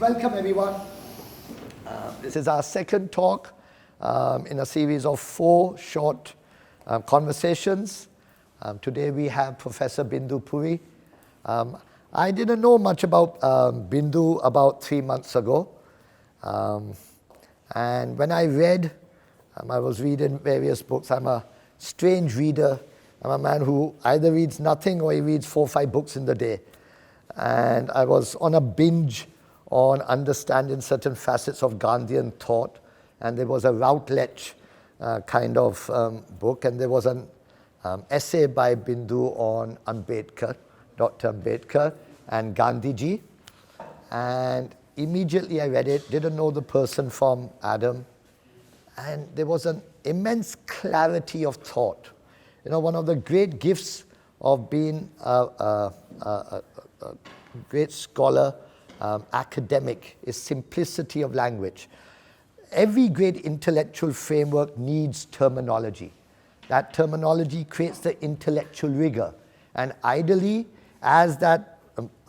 Welcome everyone. This is our second talk in a series of 4 short conversations. Today we have Professor Bindu Puri. I didn't know much about Bindu about 3 months ago. And when I read, I was reading various books. I'm a strange reader. I'm a man who either reads nothing or he reads 4 or 5 books in the day. And I was on a binge on understanding certain facets of Gandhian thought. And there was a Routledge kind of book. And there was an essay by Bindu on Ambedkar, Dr. Ambedkar and Gandhiji. And immediately I read it, didn't know the person from Adam. And there was an immense clarity of thought. You know, one of the great gifts of being a great scholar, academic, is simplicity of language. Every great intellectual framework needs terminology. That terminology creates the intellectual rigor. And ideally, as that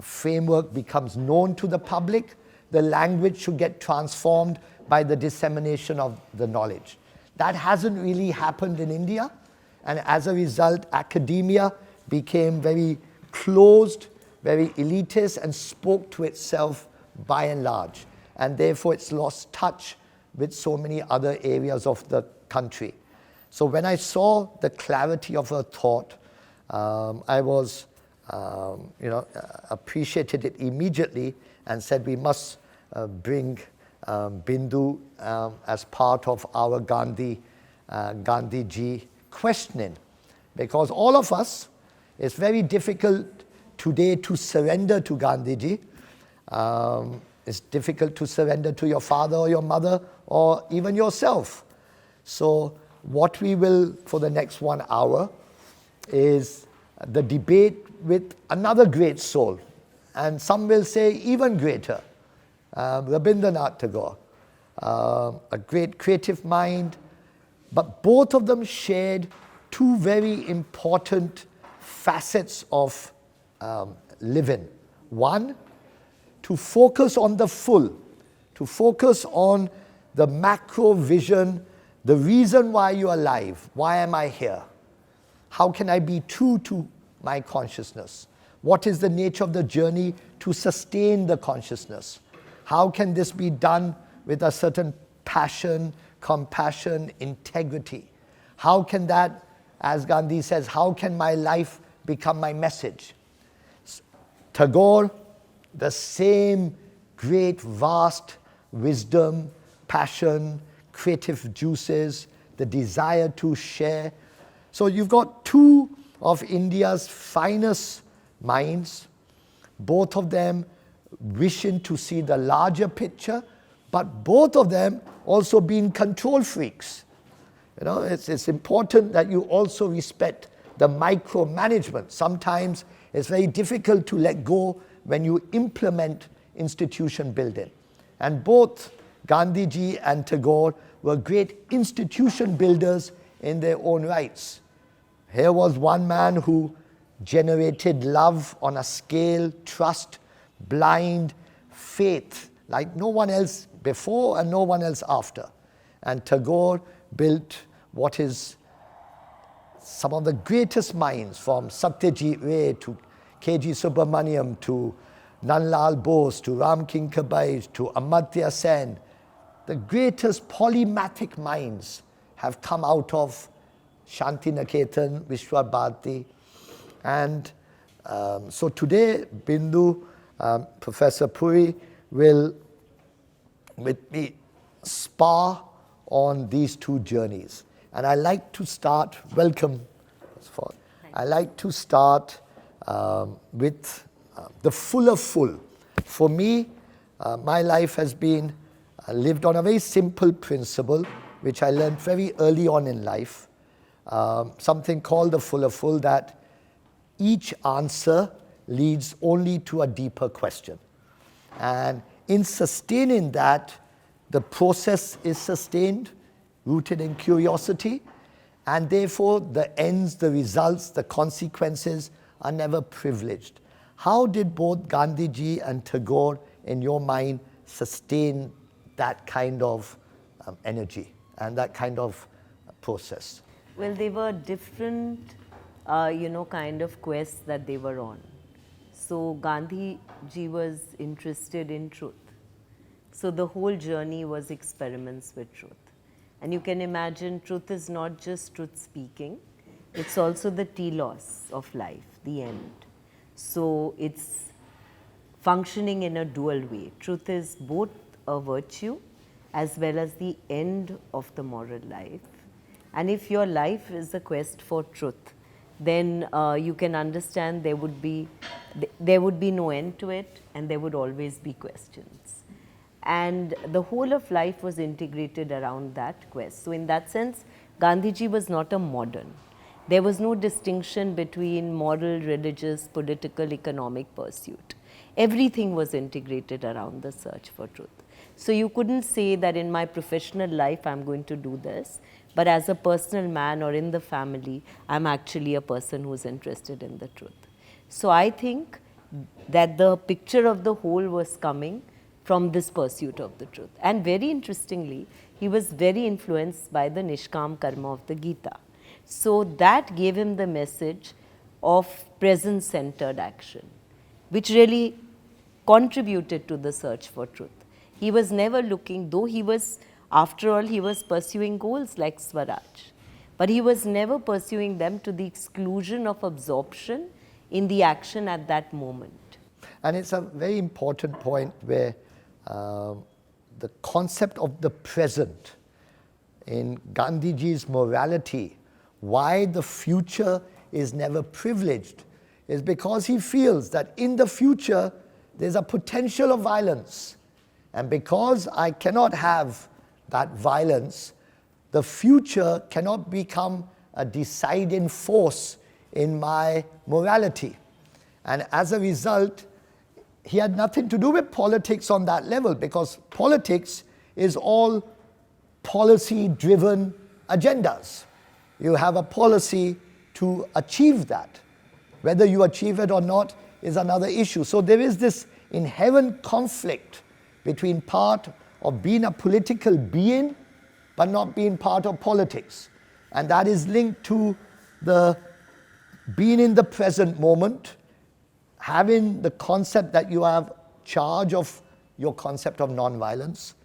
framework becomes known to the public, the language should get transformed by the dissemination of the knowledge. That hasn't really happened in India. And as a result, academia became very closed, very elitist, and spoke to itself by and large. And therefore, it's lost touch with so many other areas of the country. So when I saw the clarity of her thought, I was, appreciated it immediately and said we must bring Bindu as part of our Gandhiji questioning. Because all of us, it's very difficult today to surrender to Gandhiji. It's difficult to surrender to your father or your mother or even yourself. So what we will, for the next 1 hour, is the debate with another great soul. And some will say even greater, Rabindranath Tagore, a great creative mind. But both of them shared 2 very important facets of living. One, to focus on the full, to focus on the macro vision, the reason why you're alive. Why am I here? How can I be true to my consciousness? What is the nature of the journey to sustain the consciousness? How can this be done with a certain passion, compassion, integrity? How can that, as Gandhi says, how can my life become my message? Tagore, the same great, vast wisdom, passion, creative juices, the desire to share. So you've got 2 of India's finest minds, both of them wishing to see the larger picture, but both of them also being control freaks. You know, it's important that you also respect the micromanagement. Sometimes it's very difficult to let go when you implement institution building. And both Gandhiji and Tagore were great institution builders in their own rights. Here was one man who generated love on a scale, trust, blind, faith, like no one else before and no one else after. And Tagore built what is some of the greatest minds, from Satyajit Ray to K.G. Subramaniam to Nanlal Bose to Ram Kinkabai to Amartya Sen. The greatest polymathic minds have come out of Shanti Niketan, Vishwa Bharati. And so today, Bindu, Professor Puri, will with me spar on these 2 journeys. And I like to start, welcome, I like to start with the fuller full. For me, my life has been lived on a very simple principle, which I learned very early on in life, something called the fuller full, that each answer leads only to a deeper question. And in sustaining that, the process is sustained, rooted in curiosity, and therefore the ends, the results, the consequences are never privileged. How did both Gandhiji and Tagore, in your mind, sustain that kind of energy and that kind of process? Well, they were different, kind of quests that they were on. So Gandhi ji was interested in truth. So the whole journey was experiments with truth. And you can imagine truth is not just truth speaking, it's also the telos of life, the end. So it's functioning in a dual way. Truth is both a virtue as well as the end of the moral life. And if your life is a quest for truth, then you can understand there would be no end to it, and there would always be questions. And the whole of life was integrated around that quest. So in that sense, Gandhiji was not a modern. There was no distinction between moral, religious, political, economic pursuit. Everything was integrated around the search for truth. So you couldn't say that in my professional life I'm going to do this, but as a personal man or in the family, I'm actually a person who's interested in the truth. So I think that the picture of the whole was coming from this pursuit of the truth. And very interestingly, he was very influenced by the Nishkam Karma of the Gita. So that gave him the message of present-centered action, which really contributed to the search for truth. He was never looking, though he was, after all, he was pursuing goals like Swaraj, but he was never pursuing them to the exclusion of absorption in the action at that moment. And it's a very important point where the concept of the present in Gandhiji's morality, why the future is never privileged, is because he feels that in the future there's a potential of violence. And because I cannot have that violence, the future cannot become a deciding force in my morality. And as a result, he had nothing to do with politics on that level, because politics is all policy-driven agendas. You have a policy to achieve that. Whether you achieve it or not is another issue. So there is this inherent conflict between part of being a political being but not being part of politics. And that is linked to the being in the present moment, having the concept that you have charge of your concept of non-violence.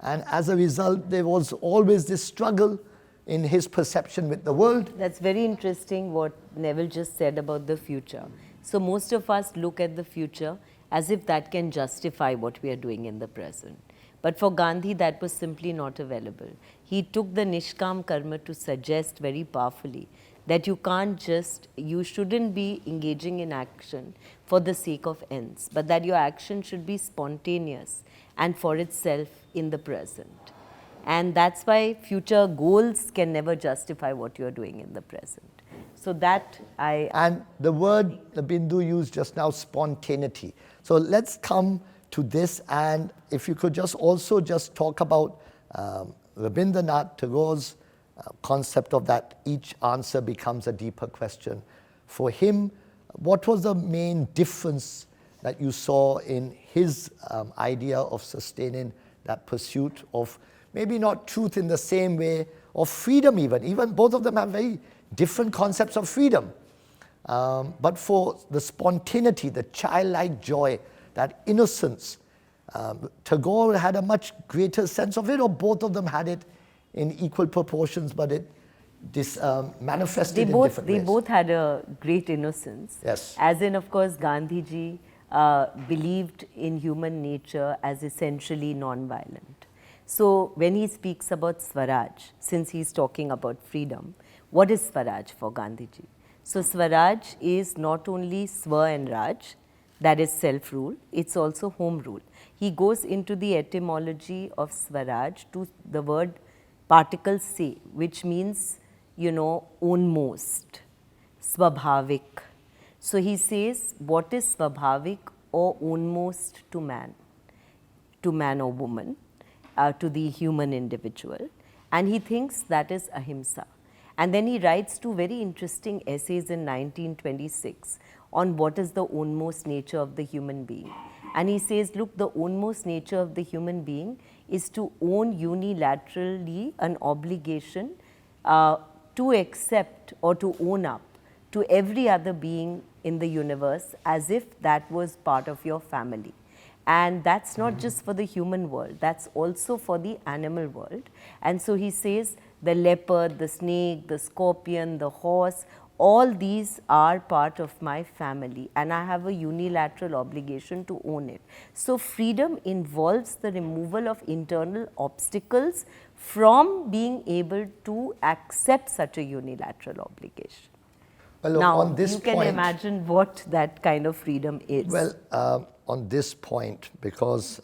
And as a result, there was always this struggle in his perception with the world. That's very interesting what Neville just said about the future. So most of us look at the future as if that can justify what we are doing in the present. But for Gandhi, that was simply not available. He took the Nishkam Karma to suggest very powerfully that you shouldn't be engaging in action for the sake of ends, but that your action should be spontaneous and for itself in the present. And that's why future goals can never justify what you're doing in the present. So that And the word the Bindu used just now, spontaneity. So let's come to this, and if you could just also just talk about Rabindranath Tagore's concept of that each answer becomes a deeper question. For him, what was the main difference that you saw in his idea of sustaining that pursuit of maybe not truth in the same way, of freedom even? Even both of them have very different concepts of freedom. But for the spontaneity, the childlike joy, that innocence, Tagore had a much greater sense of it, or both of them had it in equal proportions, but it manifested in different ways? They both had a great innocence. Yes. As in, of course, Gandhiji believed in human nature as essentially non-violent. So when he speaks about Swaraj, since he's talking about freedom, what is Swaraj for Gandhiji? So Swaraj is not only Swa and Raj, that is self-rule, it's also home rule. He goes into the etymology of Swaraj to the word particle se, which means, own most, swabhavik. So he says, what is swabhavik or own most to man or woman, to the human individual, and he thinks that is ahimsa. And then he writes two very interesting essays in 1926 on what is the ownmost nature of the human being. And he says, look, the ownmost nature of the human being is to own unilaterally an obligation to accept or to own up to every other being in the universe as if that was part of your family. And that's not just for the human world, that's also for the animal world. And so he says the leopard, the snake, the scorpion, the horse, all these are part of my family and I have a unilateral obligation to own it. So freedom involves the removal of internal obstacles from being able to accept such a unilateral obligation. Well, look, now, on this you can point, imagine what that kind of freedom is. Well, on this point, because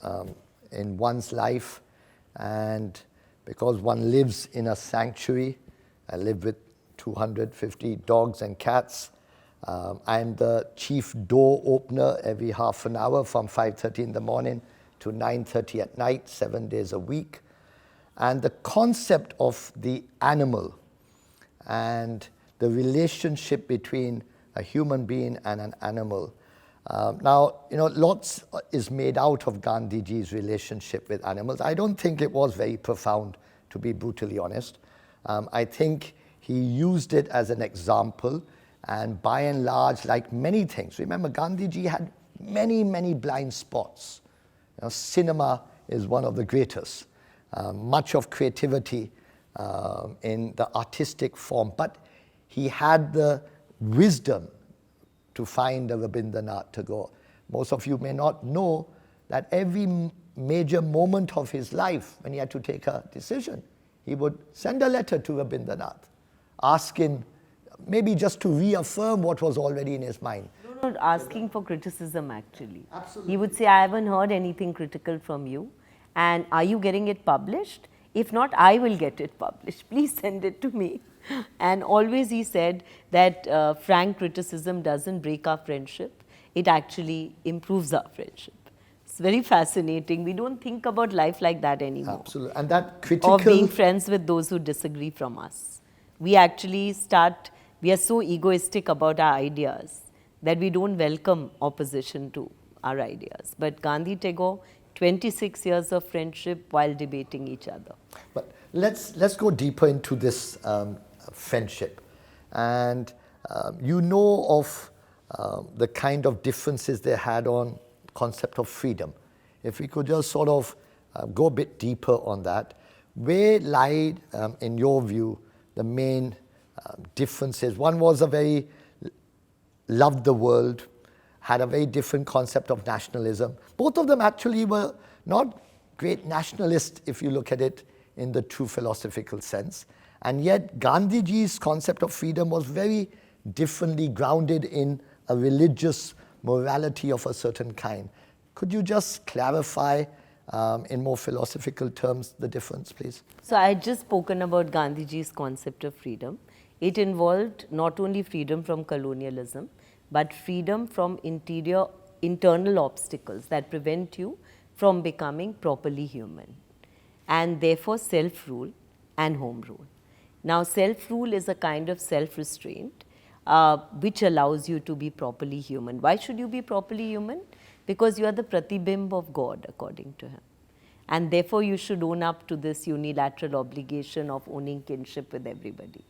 in one's life and because one lives in a sanctuary, I live with 250 dogs and cats. I'm the chief door opener every half an hour from 5:30 in the morning to 9:30 at night, 7 days a week. And the concept of the animal and the relationship between a human being and an animal. Now, lots is made out of Gandhiji's relationship with animals. I don't think it was very profound, to be brutally honest. I think he used it as an example, and by and large, like many things, remember Gandhiji had many, many blind spots. Cinema is one of the greatest. Much of creativity in the artistic form, but he had the wisdom to find a Rabindranath Tagore. Most of you may not know that every major moment of his life, when he had to take a decision, he would send a letter to Rabindranath, asking maybe just to reaffirm what was already in his mind. No, asking for criticism actually. Absolutely. He would say, I haven't heard anything critical from you, and are you getting it published? If not, I will get it published. Please send it to me. And always he said that frank criticism doesn't break our friendship, it actually improves our friendship. It's very fascinating. We don't think about life like that anymore. Absolutely. And that critical... Or being friends with those who disagree from us. We actually we are so egoistic about our ideas that we don't welcome opposition to our ideas. But Gandhi Tagore, 26 years of friendship while debating each other. But let's go deeper into this friendship. And you know of the kind of differences they had on concept of freedom. If we could just sort of go a bit deeper on that, where lied, in your view, the main differences? One was loved the world, had a very different concept of nationalism. Both of them actually were not great nationalists if you look at it in the true philosophical sense. And yet Gandhiji's concept of freedom was very differently grounded in a religious morality of a certain kind. Could you just clarify in more philosophical terms the difference, please? So I had just spoken about Gandhiji's concept of freedom. It involved not only freedom from colonialism, but freedom from internal obstacles that prevent you from becoming properly human, and therefore self-rule and home rule. Now, self-rule is a kind of self-restraint which allows you to be properly human. Why should you be properly human? Because you are the pratibimb of God, according to him. And therefore, you should own up to this unilateral obligation of owning kinship with everybody.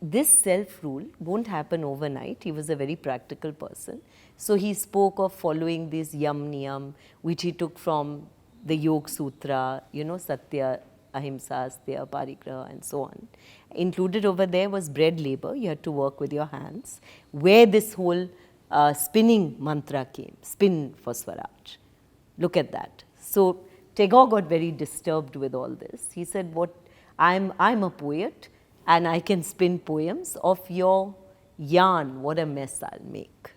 This self-rule won't happen overnight. He was a very practical person. So he spoke of following this yam niyam, which he took from the Yoga Sutra, satya, ahimsa, astya, parigraha, and so on. Included over there was bread labor. You had to work with your hands, where this whole spinning mantra came, spin for Swaraj. Look at that. So Tagore got very disturbed with all this. He said, I'm a poet and I can spin poems. Of your yarn, what a mess I'll make.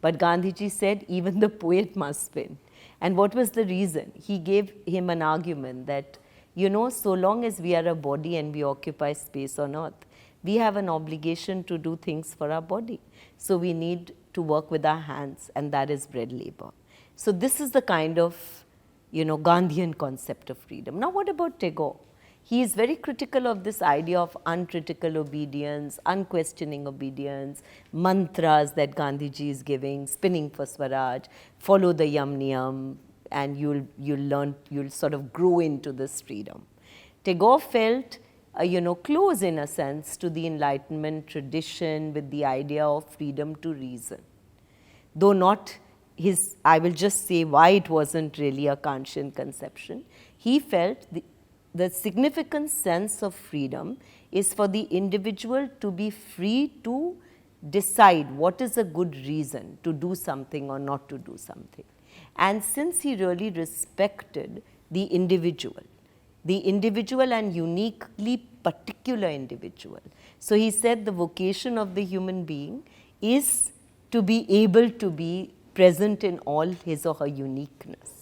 But Gandhiji said, even the poet must spin. And what was the reason? He gave him an argument that, so long as we are a body and we occupy space on earth, we have an obligation to do things for our body. So we need to work with our hands, and that is bread labor. So this is the kind of, Gandhian concept of freedom. Now what about Tagore? he is very critical of this idea of uncritical obedience, unquestioning obedience, mantras that Gandhiji is giving, spinning for Swaraj, follow the yam niyam, and you'll sort of grow into this freedom. Tagore felt, close in a sense to the Enlightenment tradition with the idea of freedom to reason. Though not his, I will just say why it wasn't really a Kantian conception. He felt the significant sense of freedom is for the individual to be free to decide what is a good reason to do something or not to do something. And since he really respected the individual and uniquely particular individual, so he said the vocation of the human being is to be able to be present in all his or her uniqueness.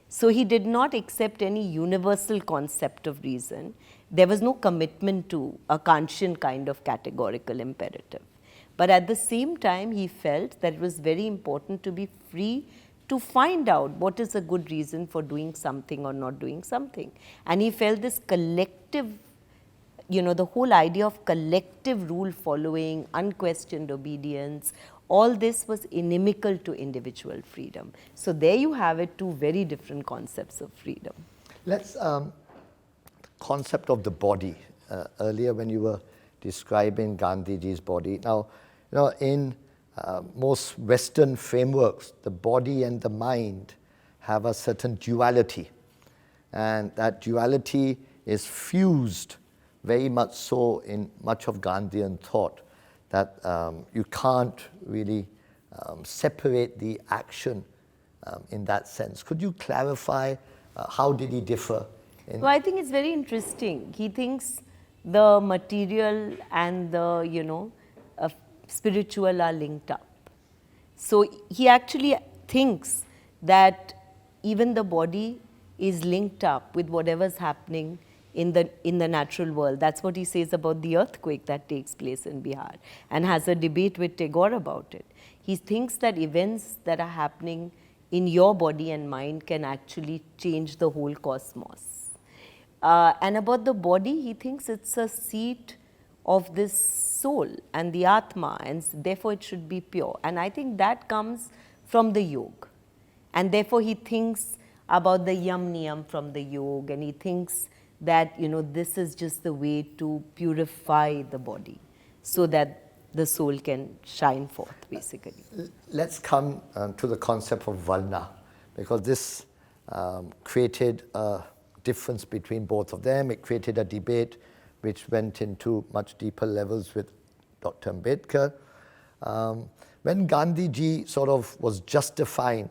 So he did not accept any universal concept of reason. There was no commitment to a Kantian kind of categorical imperative. But at the same time, he felt that it was very important to be free to find out what is a good reason for doing something or not doing something. And he felt this collective, the whole idea of collective rule following, unquestioned obedience, all this was inimical to individual freedom. So there you have it, two very different concepts of freedom. Let's, concept of the body, earlier when you were describing Gandhiji's body. Now, in most Western frameworks, the body and the mind have a certain duality. And that duality is fused very much so in much of Gandhian thought, that you can't really separate the action in that sense. Could you clarify how did he differ? Well, I think it's very interesting. He thinks the material and the, spiritual are linked up. So he actually thinks that even the body is linked up with whatever's happening in the natural world. That's what he says about the earthquake that takes place in Bihar, and has a debate with Tagore about it. He thinks that events that are happening in your body and mind can actually change the whole cosmos. And about the body, he thinks it's a seat of this soul and the Atma, and therefore it should be pure. And I think that comes from the yoga. And therefore he thinks about the yam niyam from the yoga, and he thinks that this is just the way to purify the body so that the soul can shine forth, basically. Let's come to the concept of Varna, because this created a difference between both of them. It created a debate which went into much deeper levels with Dr. Ambedkar. When Gandhiji sort of was justifying,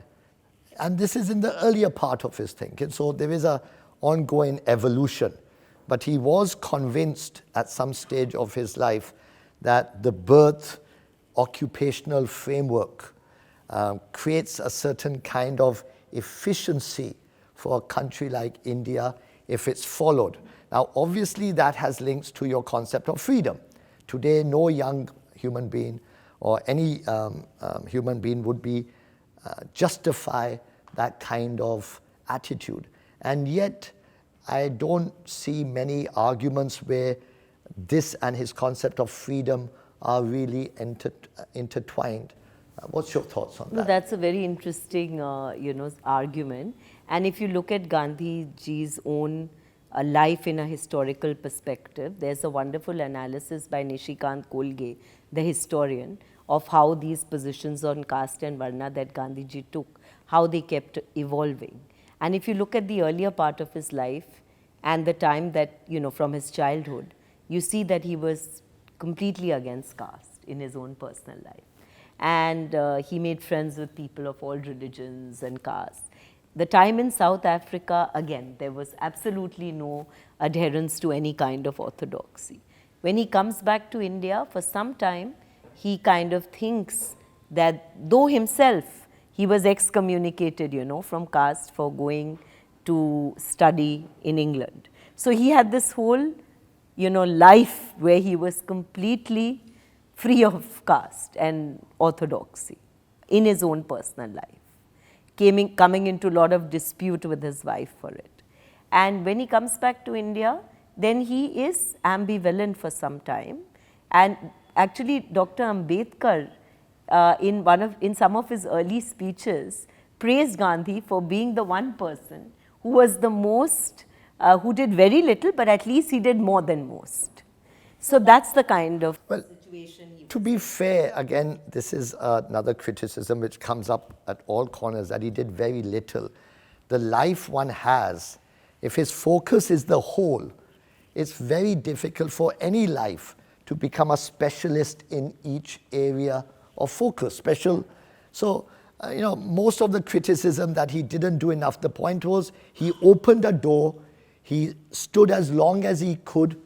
and this is in the earlier part of his thinking, so there is a ongoing evolution, but he was convinced at some stage of his life that the birth occupational framework creates a certain kind of efficiency for a country like India if it's followed. Now, obviously, that has links to your concept of freedom. Today, no young human being or any human being would be justify that kind of attitude. And yet, I don't see many arguments where this and his concept of freedom are really intertwined. What's your thoughts on that? No, that's a very interesting, argument. And if you look at Gandhiji's own life in a historical perspective, there's a wonderful analysis by Nishikant Kolge, the historian, of how these positions on caste and Varna that Gandhiji took, how they kept evolving. And if you look at the earlier part of his life and the time that, from his childhood, you see that he was completely against caste in his own personal life. And he made friends with people of all religions and castes. The time in South Africa, again, there was absolutely no adherence to any kind of orthodoxy. When he comes back to India, for some time, he kind of thinks that though himself, he was excommunicated, from caste for going to study in England. So he had this whole, life where he was completely free of caste and orthodoxy in his own personal life, coming into a lot of dispute with his wife for it. And when he comes back to India, then he is ambivalent for some time. And actually, Dr. Ambedkar, in some of his early speeches, praised Gandhi for being the one person who was the most, who did very little, but at least he did more than most. So that's the kind of situation he was. To be fair, again, this is another criticism which comes up at all corners, that he did very little. The life one has, if his focus is the whole, it's very difficult for any life to become a specialist in each area of focus. So, most of the criticism that he didn't do enough, the point was he opened a door, he stood as long as he could,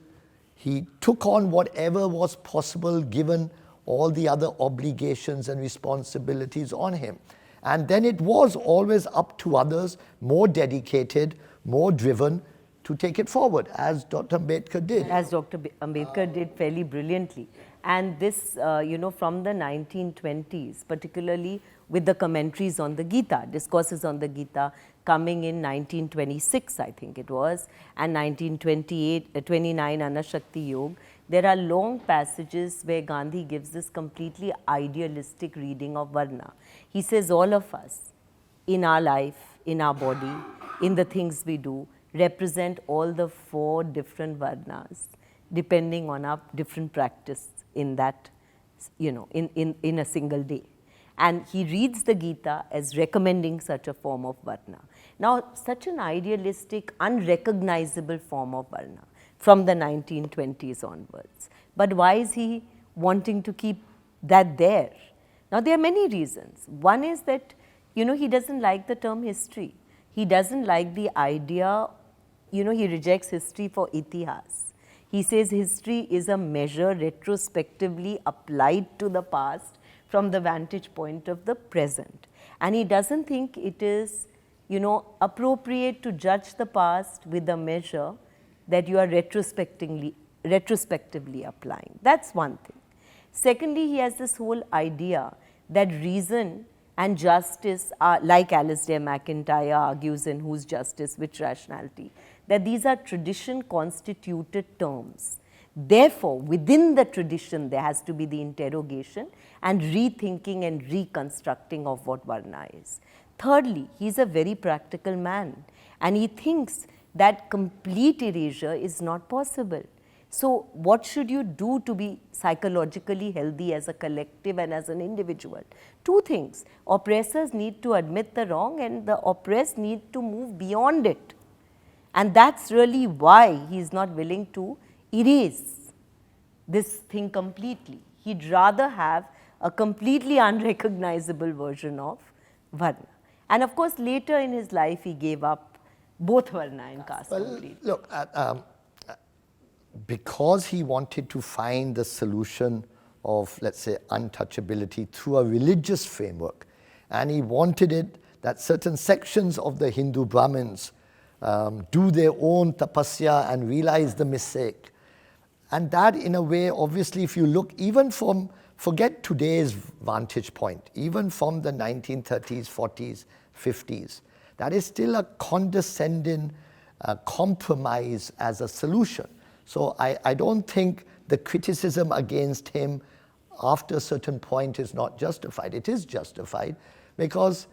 he took on whatever was possible given all the other obligations and responsibilities on him. And then it was always up to others, more dedicated, more driven, to take it forward, as Dr. Ambedkar did. As Dr. Ambedkar did fairly brilliantly. And this, from the 1920s, particularly with the commentaries on the Gita, discourses on the Gita, coming in 1926, I think it was, and 1929, Anashakti Yoga, there are long passages where Gandhi gives this completely idealistic reading of Varna. He says all of us, in our life, in our body, in the things we do, represent all the 4 different Varnas, depending on our different practice in that, in a single day. And he reads the Gita as recommending such a form of Varna. Now, such an idealistic, unrecognizable form of Varna from the 1920s onwards. But why is he wanting to keep that there? Now, there are many reasons. One is that, he doesn't like the term history. He doesn't like the idea, he rejects history for itihas. He says history is a measure retrospectively applied to the past from the vantage point of the present. And he doesn't think it is, appropriate to judge the past with a measure that you are retrospectively applying. That's one thing. Secondly, he has this whole idea that reason and justice are, like Alasdair MacIntyre argues in Whose Justice, Which Rationality, that these are tradition constituted terms. Therefore, within the tradition, there has to be the interrogation and rethinking and reconstructing of what Varna is. Thirdly, he is a very practical man, and he thinks that complete erasure is not possible. So, what should you do to be psychologically healthy as a collective and as an individual? 2 things. Oppressors need to admit the wrong, and the oppressed need to move beyond it. And that's really why he is not willing to erase this thing completely. He'd rather have a completely unrecognizable version of Varna. And of course, later in his life, he gave up both Varna and caste completely. Look, because he wanted to find the solution of, let's say, untouchability through a religious framework, and he wanted it that certain sections of the Hindu Brahmins do their own tapasya and realize the mistake. And that, in a way, obviously, if you look even from, forget today's vantage point, even from the 1930s, 40s, 50s, that is still a condescending compromise as a solution. So I don't think the criticism against him after a certain point is not justified. It is justified because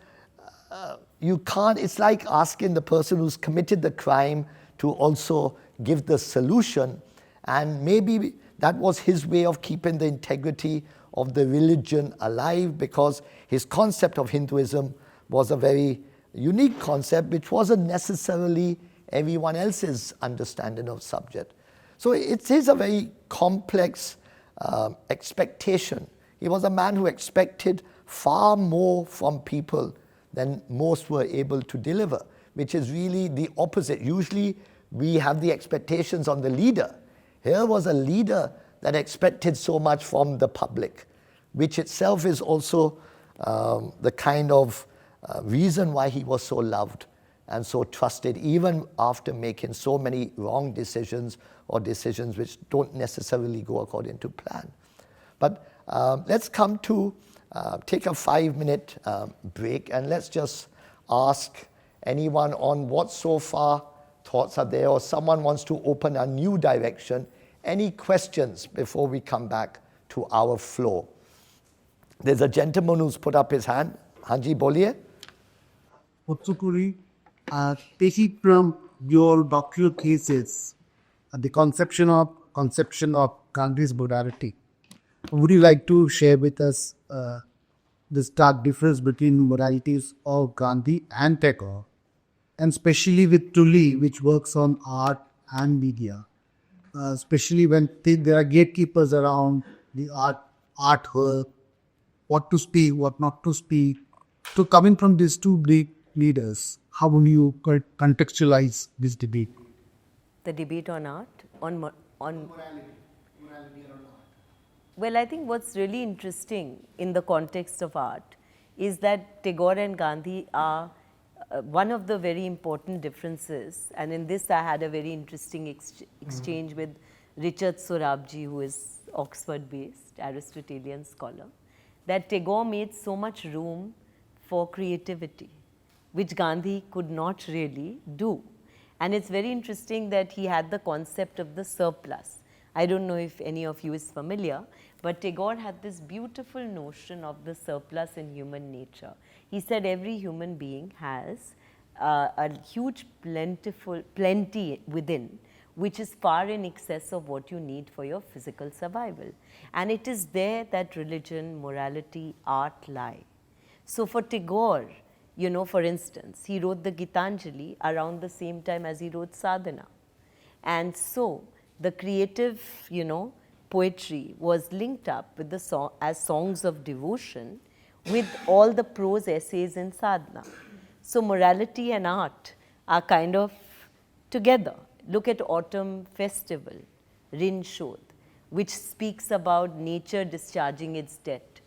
you can't, it's like asking the person who's committed the crime to also give the solution, and maybe that was his way of keeping the integrity of the religion alive, because his concept of Hinduism was a very unique concept which wasn't necessarily everyone else's understanding of subject. So it is a very complex expectation. He was a man who expected far more from people than most were able to deliver, which is really the opposite. Usually we have the expectations on the leader. Here was a leader that expected so much from the public, which itself is also the kind of reason why he was so loved and so trusted, even after making so many wrong decisions or decisions which don't necessarily go according to plan. But let's come to take a 5-minute break, and let's just ask anyone on what so far thoughts are there, or someone wants to open a new direction. Any questions before we come back to our flow? There's a gentleman who's put up his hand. Hanji, boliye. Otsukuri, taking from your doctoral thesis, the conception of Gandhi's morality, would you like to share with us the stark difference between moralities of Gandhi and Tagore, and especially with Tuli, which works on art and media, especially when there are gatekeepers around the art work, what to speak, what not to speak. So coming from these two big leaders, how will you contextualize this debate? The debate on art, on morality on art. Well, I think what's really interesting in the context of art is that Tagore and Gandhi are one of the very important differences, and in this I had a very interesting exchange with Richard Sorabji, who is Oxford-based Aristotelian scholar, that Tagore made so much room for creativity, which Gandhi could not really do. And it's very interesting that he had the concept of the surplus. I don't know if any of you is familiar, but Tagore had this beautiful notion of the surplus in human nature. He said every human being has a huge plenty within, which is far in excess of what you need for your physical survival. And it is there that religion, morality, art lie. So for Tagore, you know, for instance, he wrote the Gitanjali around the same time as he wrote Sadhana. And so the creative, you know, poetry was linked up with the as songs of devotion with all the prose essays in sadhana. So morality and art are kind of together. Look at Autumn Festival, Rin Shodh, which speaks about nature discharging its debt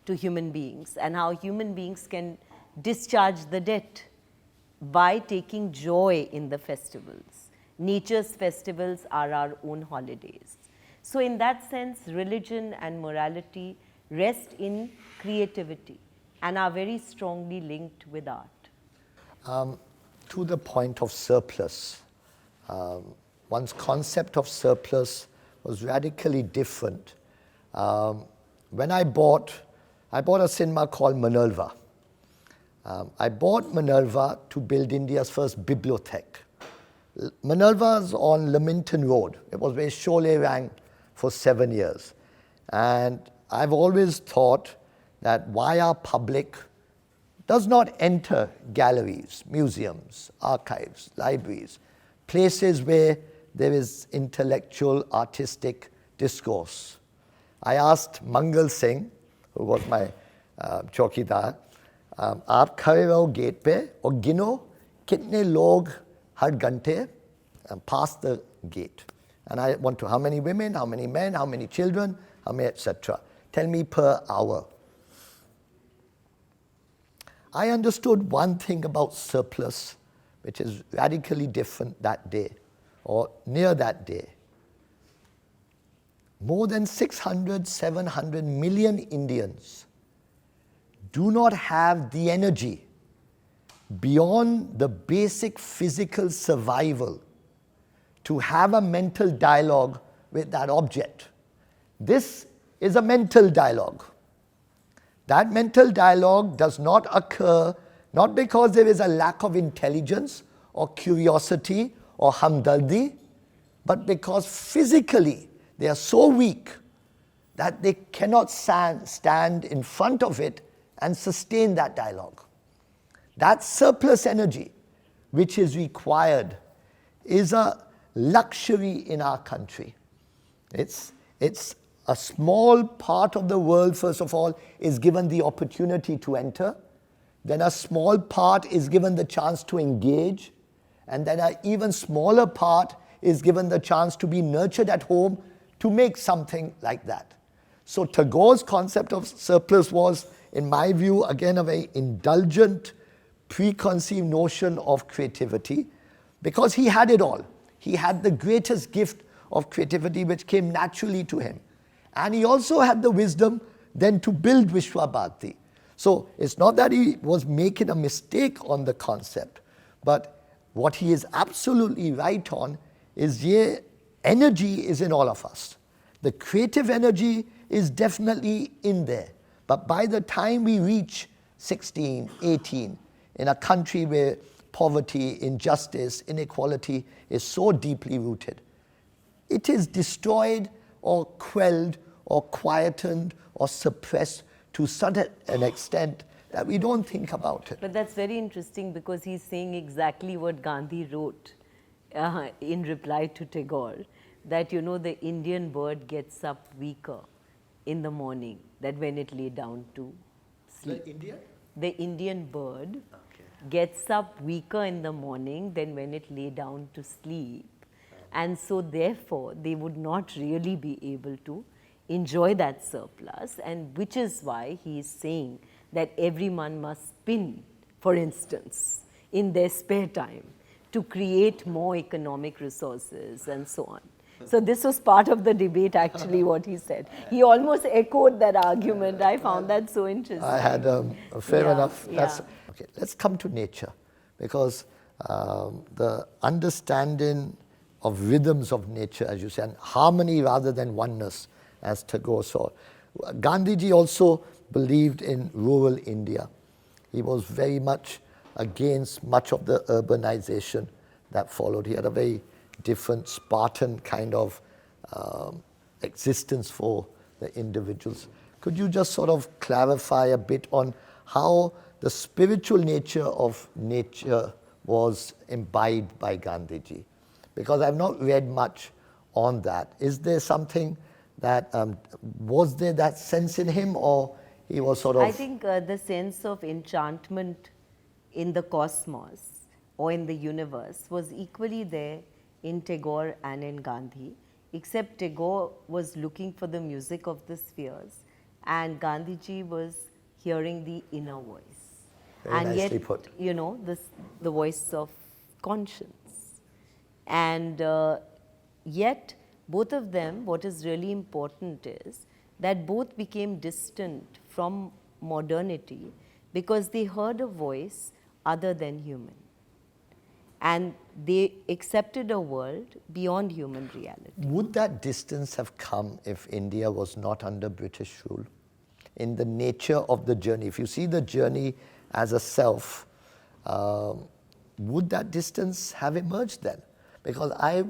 to human beings and how human beings can discharge the debt by taking joy in the festivals. Nature's festivals are our own holidays. So in that sense, religion and morality rest in creativity and are very strongly linked with art. To the point of surplus, one's concept of surplus was radically different. When I bought a cinema called Minerva. I bought Minerva to build India's first bibliothèque. Minerva's on Leamington Road. It was where Sholay rang for 7 years. And I've always thought that why our public does not enter galleries, museums, archives, libraries, places where there is intellectual, artistic discourse. I asked Mangal Singh, who was my चौकीदार, आप खड़े रहो gate पे और गिनो कितने लोग हर घंटे pass the gate. And I want to, how many women, how many men, how many children, how many, etc. Tell me per hour. I understood one thing about surplus, which is radically different that day, or near that day. More than 600, 700 million Indians do not have the energy beyond the basic physical survival to have a mental dialogue with that object. This is a mental dialogue. That mental dialogue does not occur not because there is a lack of intelligence or curiosity or hamdardi, but because physically they are so weak that they cannot stand in front of it and sustain that dialogue. That surplus energy which is required is a luxury in our country. It's a small part of the world, first of all, is given the opportunity to enter. Then a small part is given the chance to engage. And then an even smaller part is given the chance to be nurtured at home to make something like that. So Tagore's concept of surplus was, in my view, again, a very indulgent, preconceived notion of creativity, because he had it all. He had the greatest gift of creativity which came naturally to him. And he also had the wisdom then to build Vishwa Bharati. So it's not that he was making a mistake on the concept, but what he is absolutely right on is, yeah, energy is in all of us. The creative energy is definitely in there. But by the time we reach 16, 18, in a country where poverty, injustice, inequality is so deeply rooted, it is destroyed or quelled or quietened or suppressed to such an extent that we don't think about it. But that's very interesting because he's saying exactly what Gandhi wrote in reply to Tagore, that the Indian bird gets up weaker in the morning than when it lay down to sleep. The Indian bird gets up weaker in the morning than when it lay down to sleep. And so therefore, they would not really be able to enjoy that surplus, and which is why he is saying that everyone must spin, for instance, in their spare time to create more economic resources and so on. So this was part of the debate, actually, what he said. He almost echoed that argument. I found that so interesting. I had fair enough. Yeah. Okay, let's come to nature, because the understanding of rhythms of nature, as you said, and harmony rather than oneness, as Tagore saw. Gandhiji also believed in rural India. He was very much against much of the urbanization that followed. He had a very different Spartan kind of existence for the individuals. Could you just sort of clarify a bit on how the spiritual nature of nature was imbibed by Gandhiji? Because I've not read much on that. Is there something that, was there that sense in him, or he was sort of... I think the sense of enchantment in the cosmos or in the universe was equally there in Tagore and in Gandhi, except Tagore was looking for the music of the spheres and Gandhiji was hearing the inner voice. Very and nicely yet, put. the voice of conscience. And yet, both of them, what is really important is that both became distant from modernity because they heard a voice other than human. And they accepted a world beyond human reality. Would that distance have come if India was not under British rule? In the nature of the journey, if you see the journey as a self, would that distance have emerged then? Because I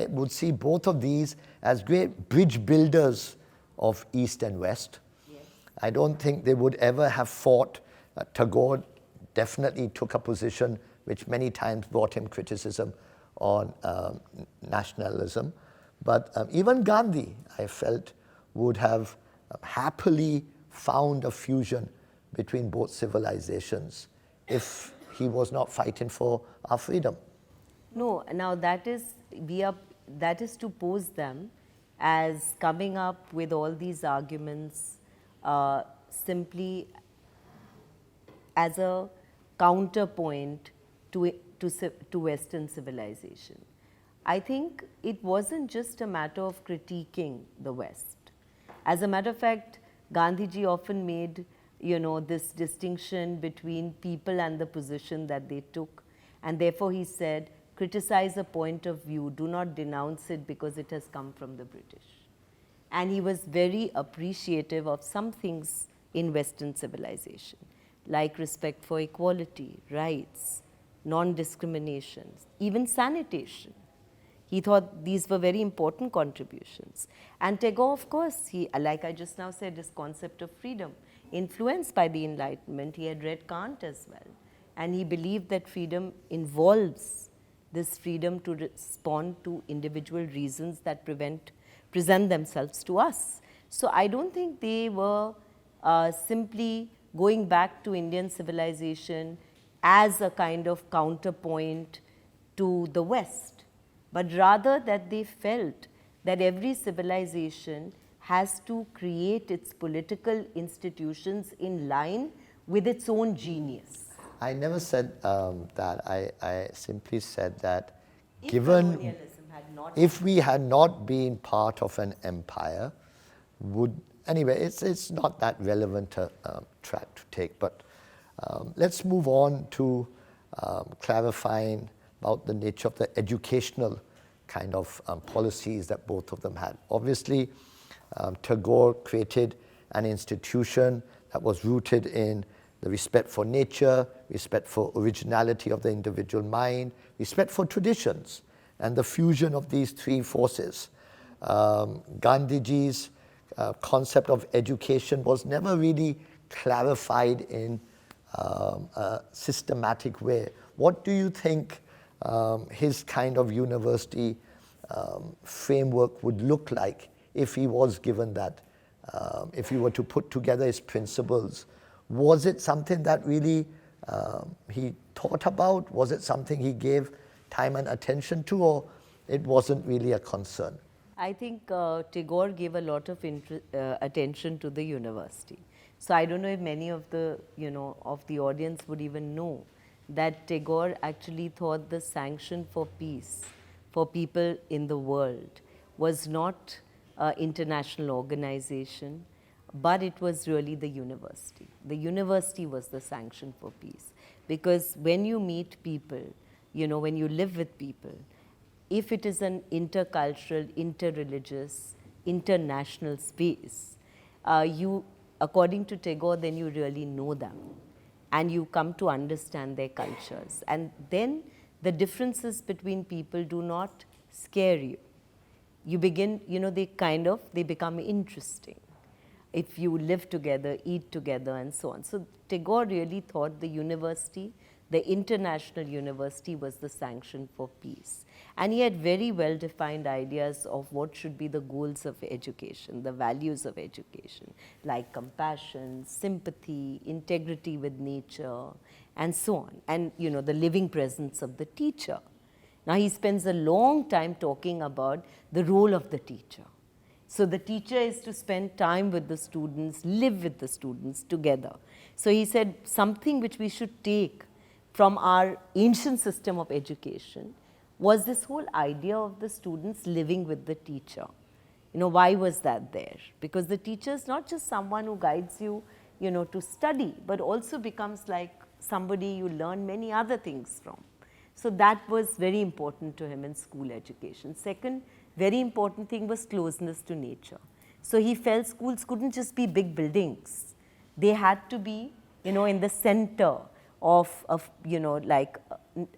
would see both of these as great bridge builders of East and West. Yes. I don't think they would ever have fought. Tagore definitely took a position which many times brought him criticism on nationalism. But even Gandhi, I felt, would have happily found a fusion between both civilizations if he was not fighting for our freedom. No, now that is to pose them as coming up with all these arguments simply as a counterpoint to Western civilization. I think it wasn't just a matter of critiquing the West. As a matter of fact, Gandhiji often made, this distinction between people and the position that they took, and therefore he said, criticize a point of view, do not denounce it because it has come from the British. And he was very appreciative of some things in Western civilization, like respect for equality, rights, non-discrimination, even sanitation. He thought these were very important contributions. And Tagore, of course, like I just now said, his concept of freedom, influenced by the Enlightenment, he had read Kant as well. And he believed that freedom involves this freedom to respond to individual reasons that present themselves to us. So I don't think they were simply going back to Indian civilization as a kind of counterpoint to the West, but rather that they felt that every civilization has to create its political institutions in line with its own genius. I never said that. I simply said that if we had not been part of an empire, anyway, it's not that relevant a track to take, but let's move on to clarifying about the nature of the educational kind of policies that both of them had. Obviously, Tagore created an institution that was rooted in the respect for nature, respect for originality of the individual mind, respect for traditions, and the fusion of these three forces. Gandhiji's concept of education was never really clarified in a systematic way. What do you think his kind of university framework would look like if he was given that, if he were to put together his principles? Was it something that really he thought about? Was it something he gave time and attention to, or it wasn't really a concern? I think Tagore gave a lot of attention to the university. So I don't know if many of the, of the audience would even know that Tagore actually thought the sanction for peace for people in the world was not an international organization, but it was really the university. The university was the sanction for peace. Because when you meet people, when you live with people, if it is an intercultural, interreligious, international space, according to Tagore, then you really know them and you come to understand their cultures. And then the differences between people do not scare you. You begin, they become interesting if you live together, eat together, and so on. So Tagore really thought the university, the international university, was the sanction for peace. And he had very well-defined ideas of what should be the goals of education, the values of education, like compassion, sympathy, integrity with nature, and so on. And, the living presence of the teacher. Now, he spends a long time talking about the role of the teacher. So the teacher is to spend time with the students, live with the students together. So he said something which we should take from our ancient system of education was this whole idea of the students living with the teacher. Why was that there? Because the teacher is not just someone who guides you, to study, but also becomes like somebody you learn many other things from. So that was very important to him in school education. Second, very important thing was closeness to nature. So he felt schools couldn't just be big buildings. They had to be, in the center of like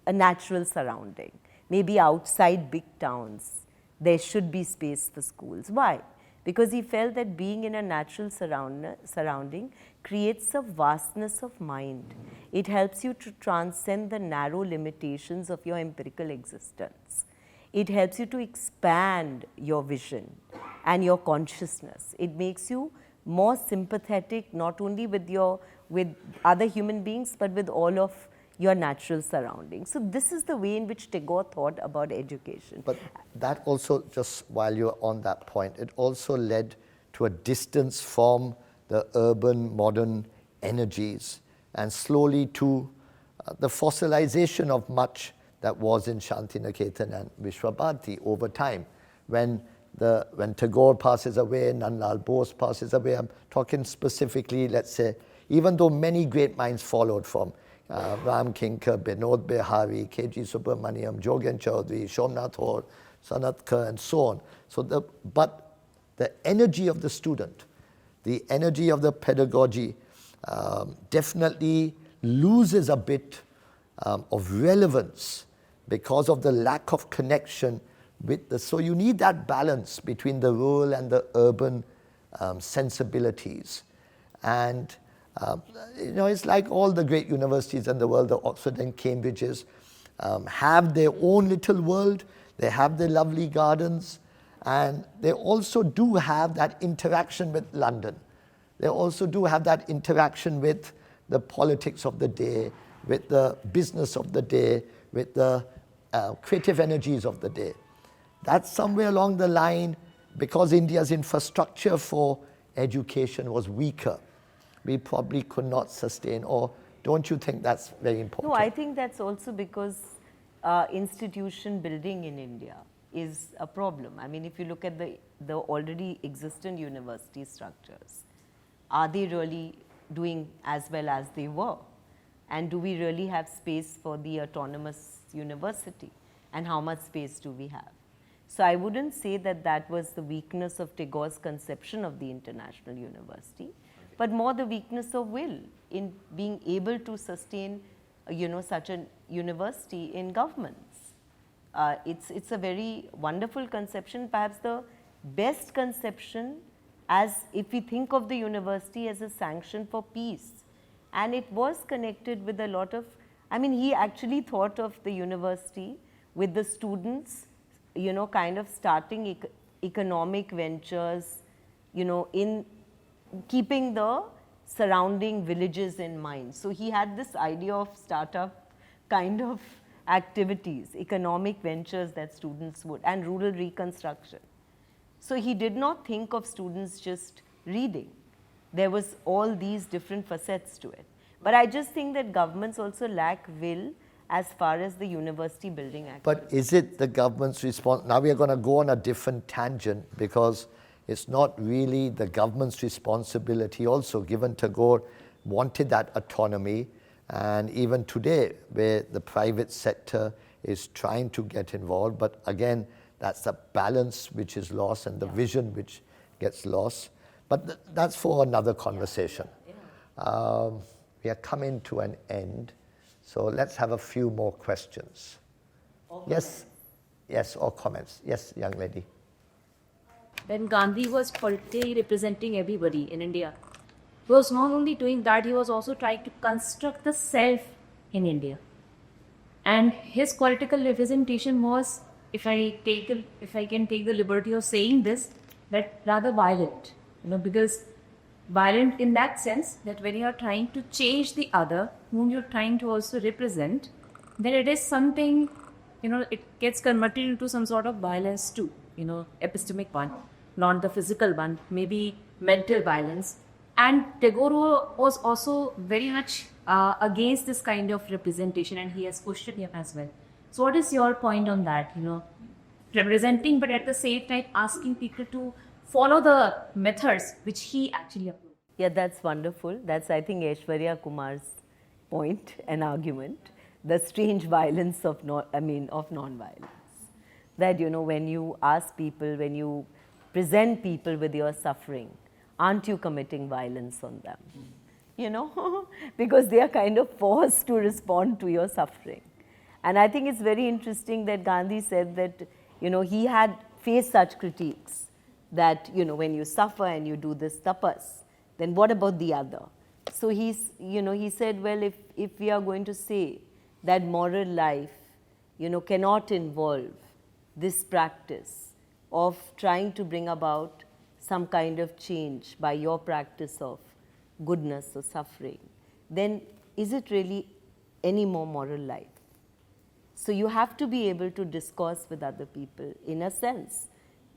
a natural surrounding. Maybe outside big towns, there should be space for schools. Why? Because he felt that being in a natural surrounding creates a vastness of mind. It helps you to transcend the narrow limitations of your empirical existence. It helps you to expand your vision and your consciousness. It makes you more sympathetic, not only with other human beings, but with all of your natural surroundings. So this is the way in which Tagore thought about education. But that also, just while you're on that point, it also led to a distance from the urban modern energies and slowly to the fossilization of much that was in Shantiniketan and Vishwabharati over time. When Tagore passes away, Nandlal Bose passes away, I'm talking specifically, let's say, even though many great minds followed from Ram Kinkar, Binod Bihari, K.G. Subramaniam, Jogen Chaudhary, Somnath Aur, Sanatkar, and so on. But the energy of the student, the energy of the pedagogy definitely loses a bit of relevance because of the lack of connection with the, so you need that balance between the rural and the urban sensibilities. And it's like all the great universities in the world, the Oxford and Cambridges, have their own little world, they have their lovely gardens, and they also do have that interaction with London. They also do have that interaction with the politics of the day, with the business of the day, with the creative energies of the day. That's somewhere along the line, because India's infrastructure for education was weaker, we probably could not sustain, or don't you think that's very important? No, I think that's also because institution building in India is a problem. I mean, if you look at the already existent university structures, are they really doing as well as they were? And do we really have space for the autonomous university? And how much space do we have? So I wouldn't say that that was the weakness of Tagore's conception of the international university, but more the weakness of will in being able to sustain, such a university in governments. It's a very wonderful conception, perhaps the best conception, as if we think of the university as a sanction for peace. And it was connected with a lot of, he actually thought of the university with the students, kind of starting economic ventures, in keeping the surrounding villages in mind. So he had this idea of startup kind of activities, economic ventures that students would, and rural reconstruction. So he did not think of students just reading. There was all these different facets to it. But I just think that governments also lack will as far as the university building activity. But is it the government's response? Now we are going to go on a different tangent, because it's not really the government's responsibility also, given Tagore wanted that autonomy, and even today where the private sector is trying to get involved, but again, that's a balance which is lost and the vision which gets lost. But that's for another conversation. We are coming to an end, so let's have a few more questions. Yes, yes, or comments. Yes, young lady. When Gandhi was politically representing everybody in India, he was not only doing that, he was also trying to construct the self in India. And his political representation was, if I can take the liberty of saying this, that rather violent, because violent in that sense that when you are trying to change the other, whom you're trying to also represent, then it is something, it gets converted into some sort of violence too, epistemic one, not the physical one, maybe mental violence. And Tagore was also very much against this kind of representation, and he has questioned him as well. So what is your point on that, representing, but at the same time asking people to follow the methods which he actually approved? Yeah, that's wonderful. That's, I think, Aishwarya Kumar's point and argument, the strange violence of non-violence. That, when you ask people, when you present people with your suffering, aren't you committing violence on them? Because they are kind of forced to respond to your suffering. And I think it's very interesting that Gandhi said that, he had faced such critiques that, when you suffer and you do this tapas, then what about the other? So he said, well, if we are going to say that moral life, cannot involve this practice of trying to bring about some kind of change by your practice of goodness or suffering, then is it really any more moral life? So you have to be able to discourse with other people. In a sense,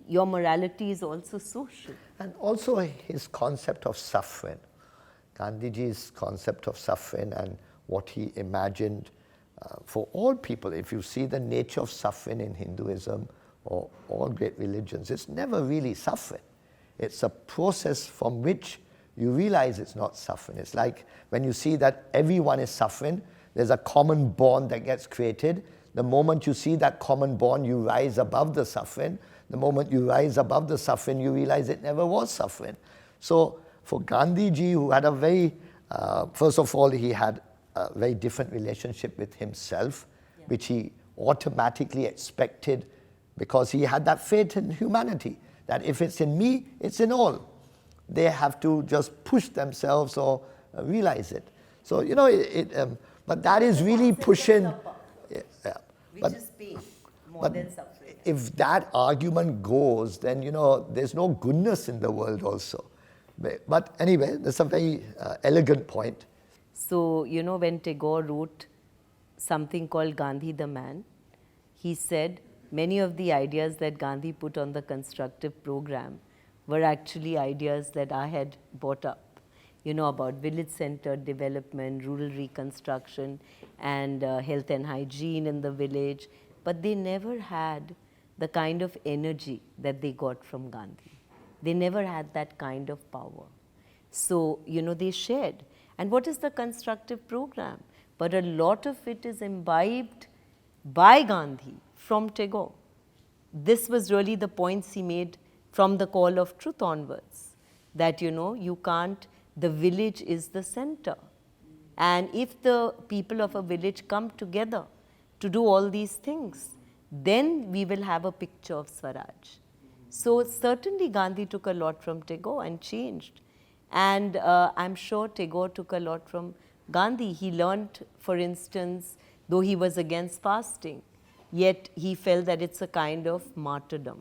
your morality is also social. And also his concept of suffering, Gandhiji's concept of suffering and what he imagined for all people. If you see the nature of suffering in Hinduism or all great religions, it's never really suffering. It's a process from which you realize it's not suffering. It's like when you see that everyone is suffering, there's a common bond that gets created. The moment you see that common bond, you rise above the suffering. The moment you rise above the suffering, you realize it never was suffering. So for Gandhiji, who had a very, first of all, he had a very different relationship with himself, which he automatically expected because he had that faith in humanity, that if it's in me, it's in all. They have to just push themselves or realize it. So, but that is really pushing. Which is pain more than suffering. If that argument goes, then, there's no goodness in the world also. But anyway, that's a very elegant point. So, when Tagore wrote something called Gandhi the Man, he said many of the ideas that Gandhi put on the constructive program were actually ideas that I had brought up, about village-centered development, rural reconstruction, and health and hygiene in the village. But they never had the kind of energy that they got from Gandhi. They never had that kind of power. So, they shared. And what is the constructive program? but a lot of it is imbibed by Gandhi from Tagore. This was really the points he made from the call of truth onwards, that you can't, the village is the center. And if the people of a village come together to do all these things, then we will have a picture of Swaraj. So certainly Gandhi took a lot from Tagore and changed. And I'm sure Tagore took a lot from Gandhi. He learnt, for instance, though he was against fasting, yet he felt that it's a kind of martyrdom,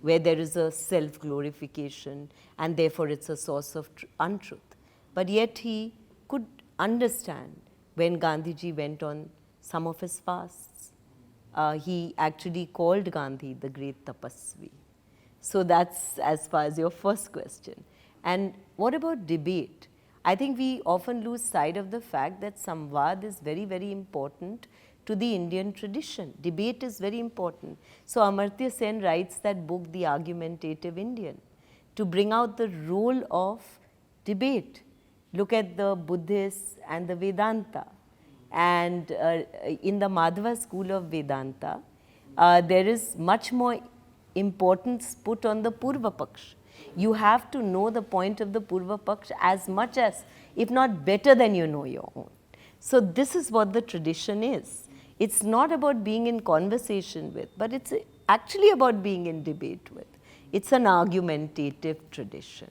where there is a self-glorification and therefore it's a source of untruth. But yet he could understand when Gandhiji went on some of his fasts. He actually called Gandhi the great tapasvi. So that's as far as your first question. And what about debate? I think we often lose sight of the fact that samvad is very, very important to the Indian tradition. Debate is very important. So Amartya Sen writes that book, The Argumentative Indian, to bring out the role of debate. Look at the Buddhists and the Vedanta. And in the Madhava school of Vedanta, there is much more importance put on the Purva Paksh. You have to know the point of the Purva Paksh as much as, if not better than you know your own. So this is what the tradition is. It's not about being in conversation with, but it's actually about being in debate with. It's an argumentative tradition.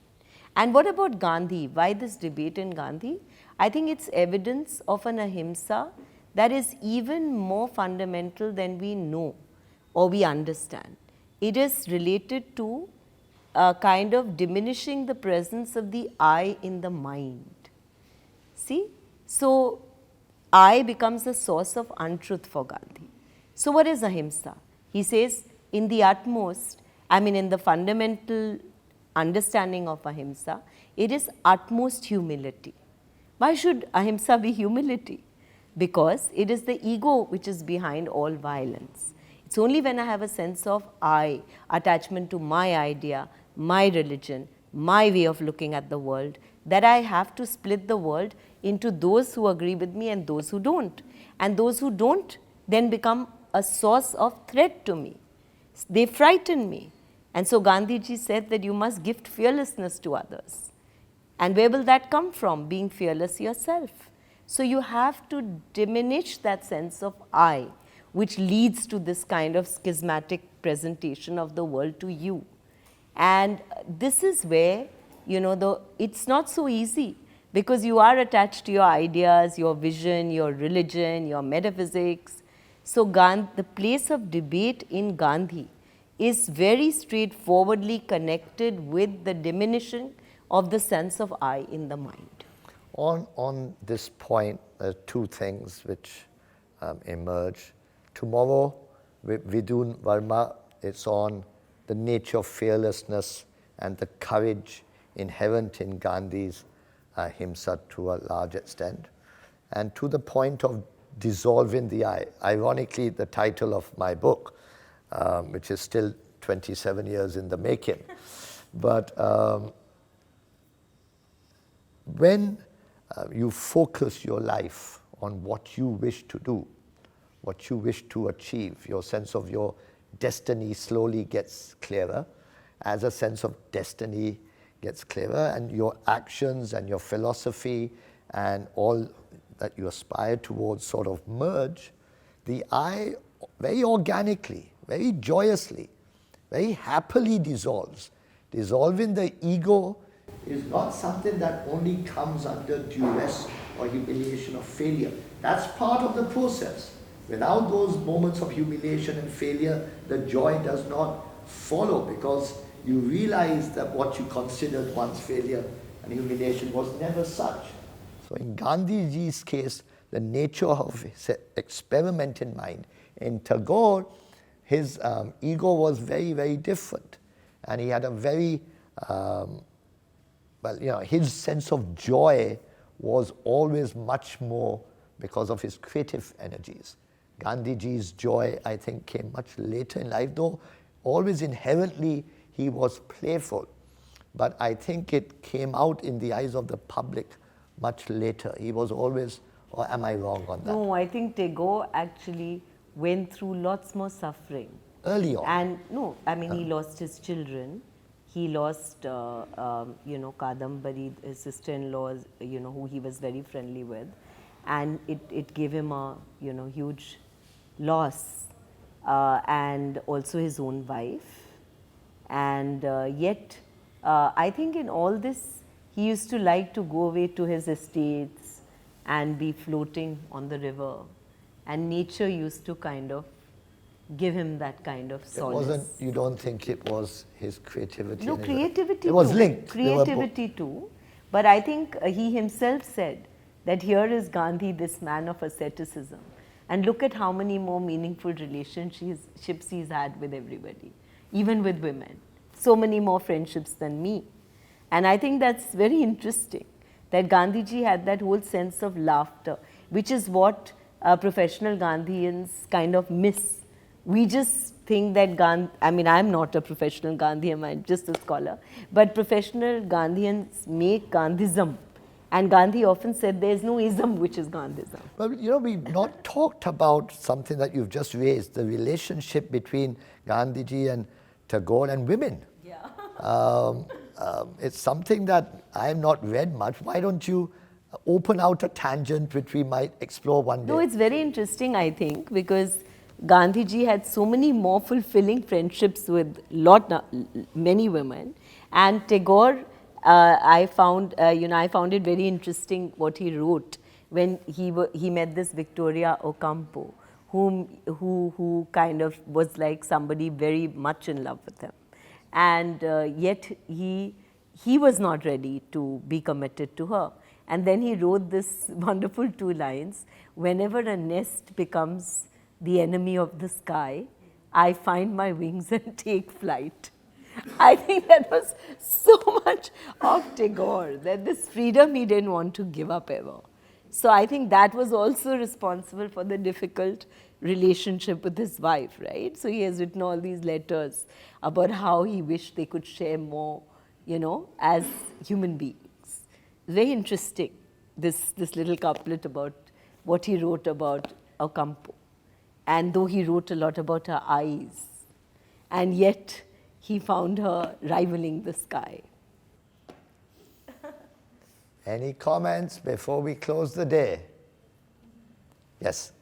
And what about Gandhi? Why this debate in Gandhi? I think it's evidence of an ahimsa that is even more fundamental than we know or we understand. It is related to kind of diminishing the presence of the I in the mind. See? So, I becomes a source of untruth for Gandhi. So, what is ahimsa? He says, in the utmost, in the fundamental understanding of ahimsa, it is utmost humility. Why should ahimsa be humility? Because it is the ego which is behind all violence. It's only when I have a sense of I, attachment to my idea, my religion, my way of looking at the world, that I have to split the world into those who agree with me and those who don't. And those who don't then become a source of threat to me. They frighten me. And so Gandhiji said that you must gift fearlessness to others. And where will that come from? Being fearless yourself. So you have to diminish that sense of I, which leads to this kind of schismatic presentation of the world to you. And this is where, it's not so easy, because you are attached to your ideas, your vision, your religion, your metaphysics. So the place of debate in Gandhi is very straightforwardly connected with the diminishing of the sense of I in the mind. On this point, there are two things which emerge. Tomorrow, with Vidun Varma, it's on the nature of fearlessness and the courage inherent in Gandhi's ahimsa to a large extent. And to the point of dissolving the I, ironically, the title of my book, which is still 27 years in the making. But when you focus your life on what you wish to do, what you wish to achieve, your sense of your destiny slowly gets clearer. As a sense of destiny gets clearer, and your actions and your philosophy and all that you aspire towards sort of merge, the I very organically, very joyously, very happily dissolves. Dissolving the ego is not something that only comes under duress or humiliation or failure. That's part of the process. Without those moments of humiliation and failure, the joy does not follow, because you realize that what you considered once failure and humiliation was never such. So in Gandhiji's case, the nature of his experiment in mind. In Tagore, his ego was very, very different. And he had a very, his sense of joy was always much more because of his creative energies. Gandhiji's joy, I think, came much later in life, though always inherently he was playful. But I think it came out in the eyes of the public much later. He was always Or am I wrong on that? No, I think Tagore actually went through lots more suffering. Early on. And no, I mean, he lost his children. He lost, Kadambari, his sister-in-law, who he was very friendly with. And it gave him a, huge loss. And also his own wife. And yet, I think in all this, he used to like to go away to his estates and be floating on the river. And nature used to kind of give him that kind of It solace. wasn't, you don't think it was his creativity? No, in creativity It was too. linked. They were Creativity too. But I think he himself said that here is Gandhi, this man of asceticism. And look at how many more meaningful relationships he's had with everybody, even with women. So many more friendships than me. And I think that's very interesting, that Gandhiji had that whole sense of laughter, which is what professional Gandhians kind of miss. We just think that I'm not a professional Gandhian, I'm just a scholar, but professional Gandhians make Gandhism. And Gandhi often said there is no ism which is Gandhism. But we've not talked about something that you've just raised, the relationship between Gandhiji and Tagore and women. Yeah. It's something that I have not read much. Why don't you open out a tangent which we might explore one day? No, it's very interesting, I think, because Gandhiji had so many more fulfilling friendships with many women, and Tagore, I found it very interesting what he wrote when he met this Victoria Ocampo, who kind of was like somebody very much in love with him, and yet he was not ready to be committed to her. And then he wrote this wonderful 2 lines: whenever a nest becomes the enemy of the sky, I find my wings and take flight. I think that was so much of Tagore, that this freedom he didn't want to give up ever. So I think that was also responsible for the difficult relationship with his wife, right? So he has written all these letters about how he wished they could share more, as human beings. Very interesting, this little couplet about what he wrote about Ocampo. And though he wrote a lot about her eyes, and yet he found her rivaling the sky. Any comments before we close the day? Yes.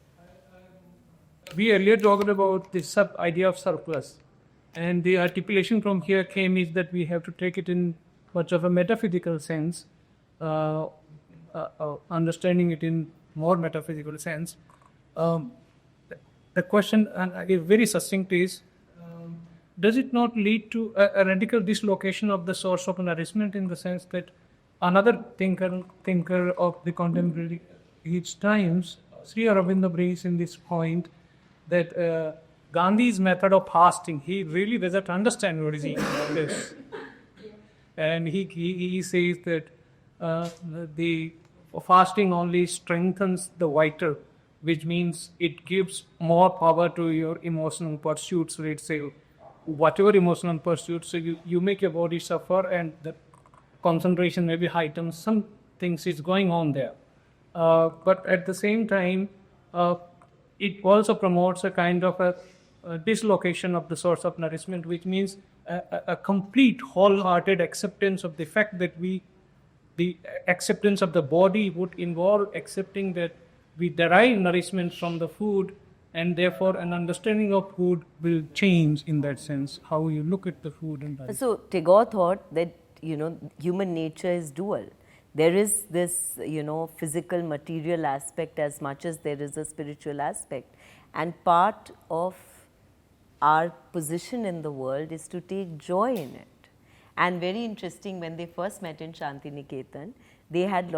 We earlier talked about this idea of surplus, and the articulation from here came is that we have to take it in much of a metaphysical sense, understanding it in more metaphysical sense. The question, and very succinct, is does it not lead to a radical dislocation of the source of nourishment, in the sense that another thinker of the contemporary age times, Sri Aurobindo, brings in this point that Gandhi's method of fasting, he really doesn't understand what is this. And he says that the fasting only strengthens the vital, which means it gives more power to your emotional pursuits. Let's say, whatever emotional pursuits, so you make your body suffer, and the concentration may be heightened. Some things is going on there. But at the same time, it also promotes a kind of a dislocation of the source of nourishment, which means a complete wholehearted acceptance of the fact that the acceptance of the body would involve accepting that we derive nourishment from the food, and therefore an understanding of food will change in that sense, how you look at the food. And so Tagore thought that, human nature is dual. There is this, physical, material aspect as much as there is a spiritual aspect. And part of our position in the world is to take joy in it. And very interesting, when they first met in Shantiniketan, they had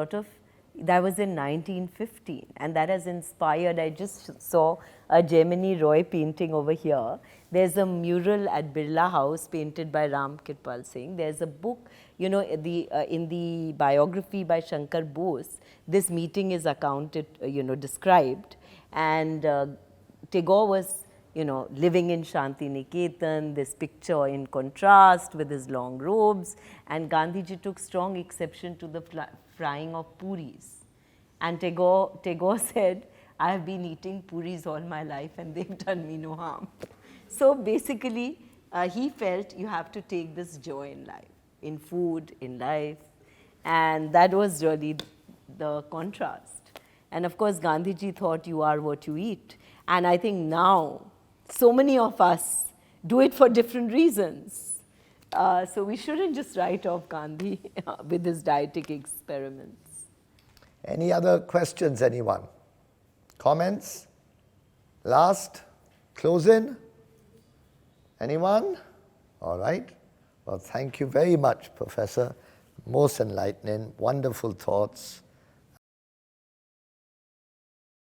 that was in 1915, and that has inspired. I just saw a Gemini Roy painting over here. There's a mural at Birla House painted by Ram Kirpal Singh. There's a book, in the biography by Shankar Bose, this meeting is described. And Tagore was, living in Shantiniketan, this picture in contrast with his long robes, and Gandhiji took strong exception to the frying of puris. And Tagore said, I have been eating puris all my life and they've done me no harm. So basically, he felt you have to take this joy in life, in food, in life, and that was really the contrast. And of course, Gandhiji thought you are what you eat. And I think now, so many of us do it for different reasons. So we shouldn't just write off Gandhi with his dietic experiments. Any other questions, anyone? Comments? Last? Close in? Anyone? All right. Well, thank you very much, Professor. Most enlightening, wonderful thoughts.